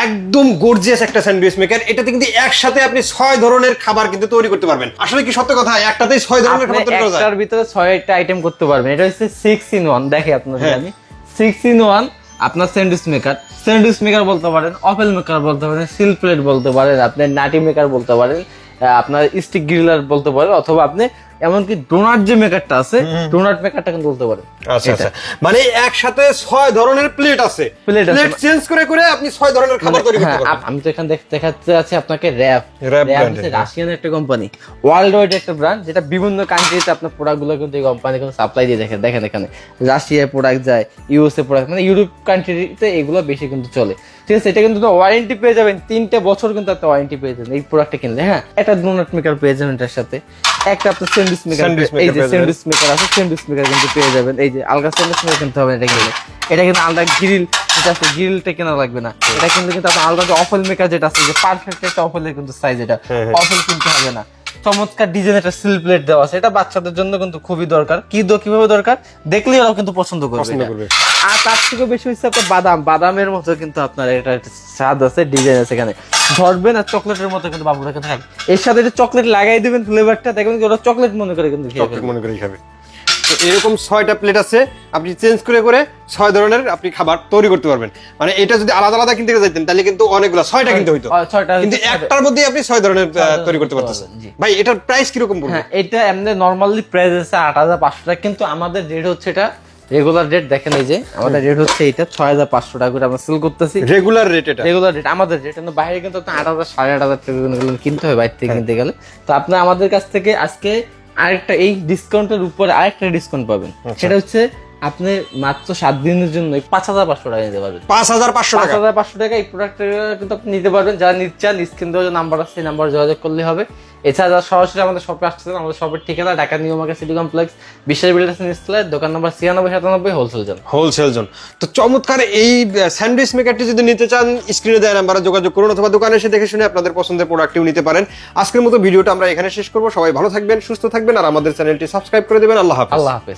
একদম গর্জিয়াস একটা sandwich maker. এটাতে কিন্তু একসাথে আপনি 6 ধরনের খাবার কিন্তু তৈরি করতে পারবেন। আসলে কি সত্য কথা? একটাতেই 6 ধরনের খাবার তৈরি করা যায়? একটার ভিতরে 6টা আইটেম করতে পারবেন। এটা হচ্ছে 6 in 1। দেখে আপনাদের আমি 6 in 1 আপনার স্যান্ডউইচ মেকার বলতে পারেন, ওভেন মেকার বলতে পারেন, সিল প্লেট বলতে পারেন, আপনি নাটি মেকার বলতে পারেন, আপনার স্টিক গ্রিলার বলতে পারেন, অথবা আপনি এমনকি ডোনাট যে মেকারটা আছে ডোনাট মেকারটা কিন্তু বলতে পারেন। আচ্ছা আচ্ছা, মানে একসাথে 6 ধরনের প্লেট আছে। প্লেট চেঞ্জ করে করে আপনি 6 ধরনের খাবার তৈরি করতে পারবেন। আমি তো এখানে দেখাতে আছে আপনাকে র‍্যাপ হচ্ছে রাশিয়ান একটা কোম্পানি, ওয়ার্ল্ড ওয়াইড একটা ব্র্যান্ড, যেটা বিভিন্ন কান্ট্রিতে আপনার প্রোডাক্টগুলো কিন্তু এই কোম্পানি কিন্তু সাপ্লাই দিয়ে দেখেন এখানে রাশিয়ায় প্রোডাক্ট যায়, ইউএসএ প্রোডাক্ট, মানে ইউরোপ কান্ট্রিতে এগুলো বেশি কিন্তু চলে। ঠিক আছে, এটা কিন্তু ওয়ারেন্টি পেয়ে যাবেন 3 বছর কিন্তু একটা ওয়ারেন্টি পেয়ে যাবেন এই প্রোডাক্টটা কিনলে। হ্যাঁ, একটা ডোনাট মেকার পেয়ে যাবেন এটার সাথে, একটা আপনার স্যান্ডউইচ মেকার, এই যে স্যান্ডউইচ মেকার আছে, স্যান্ডউইচ মেকার কিন্তু পেয়ে যাবেন। এই যে আলগা স্যান্ডউইচ মেকার কিনতে হবে এটা কিনলে। এটা কিন্তু আলাদা গ্রিল যেটা আছে, গ্রিলটা কেনা লাগবে না। এটা কিন্তু আপনার আলাদা যে অফেল মেকার যেটা আছে, যে পারফেক্ট একটা অফেলের কিন্তু সাইজ, এটা অফেল কিনতে হবে না। চমৎকার ডিজাইন একটা সিল প্লেট দেওয়া আছে, এটা বাচ্চাদের জন্য কিন্তু খুবই দরকার। কিভাবে দরকার দেখলেই ওরা কিন্তু পছন্দ করবে। আর তার থেকে বেশি হচ্ছে আপনার বাদামের মতো কিন্তু আপনার এটা একটা স্বাদ আছে, ডিজাইন আছে, এখানে ধরবেন আর চকলেটের মতো কিন্তু বাবুরা কিন্তু খাবে। এর সাথে এটা চকলেট লাগাই দিবেন, ফ্লেভারটা দেখবেন ওরা চকলেট মনে করে কিন্তু খাবে। তো এরকম 6টা প্লেট আছে, আপনি চেঞ্জ করে করে 6 ধরনের আপনি খাবার তৈরি করতে পারবেন। মানে এটা যদি আলাদা আলাদা কিনতে যাইতেন তাহলে কিন্তু অনেকগুলো 6টা কিনতে হইতো, কিন্তু একটার মধ্যে আপনি 6 ধরনের তৈরি করতে পারতেছেন। ভাই এটার প্রাইস কি রকম পড়বে? হ্যাঁ, এটা এমনি নরমালি প্রাইস আছে 8500 টাকা, কিন্তু আমাদের রেট হচ্ছে এটা রেগুলার রেট। দেখেন এই যে আমাদের রেট হচ্ছে এটা 6500 টাকা করে আমরা সেল করতেছি। রেগুলার রেট আমাদের রেট, বাইরে কিন্তু 8000 8500 টাকা কিনতে হয় বাইরে থেকে কিনতে গেলে। তো আপনি আমাদের কাছ থেকে আজকে আরেকটা এই ডিসকাউন্টের উপরে আরেকটা ডিসকাউন্ট পাবেন। সেটা হচ্ছে আপনি মাত্র 7 দিনের জন্য 5500 টাকা নিতে পারবেন। 5500 টাকা এই প্রোডাক্টটা কিন্তু আপনি নিতে পারবেন। যারা নিতে চান স্ক্রিন দেওয়া যে নাম্বার আছে, এই নাম্বারে যোগাযোগ করলে হবে। এছাড়া সরাসরি আমাদের শপে আসতে চান, আমাদের শপের ঠিকানা Dhaka new market city complex, বিশ্বাস বিল্ডার্স নিচতলায়, দোকান নম্বর 9697 হোলসেল জোন। তো চমৎকার এই স্যান্ডউইচ মেকারটি যদি নিতে চান স্ক্রিনে দেওয়া নাম্বারে যোগাযোগ করুন, অথবা দোকানে এসে দেখে শুনে আপনাদের পছন্দের প্রোডাক্টটিও নিতে পারেন। আজকের মতো ভিডিওটা আমরা এখানে শেষ করব। সবাই ভালো থাকবেন, সুস্থ থাকবেন, আর আমাদের চ্যানেলটি সাবস্ক্রাইব করে দেবেন। আল্লাহ হাফেজ।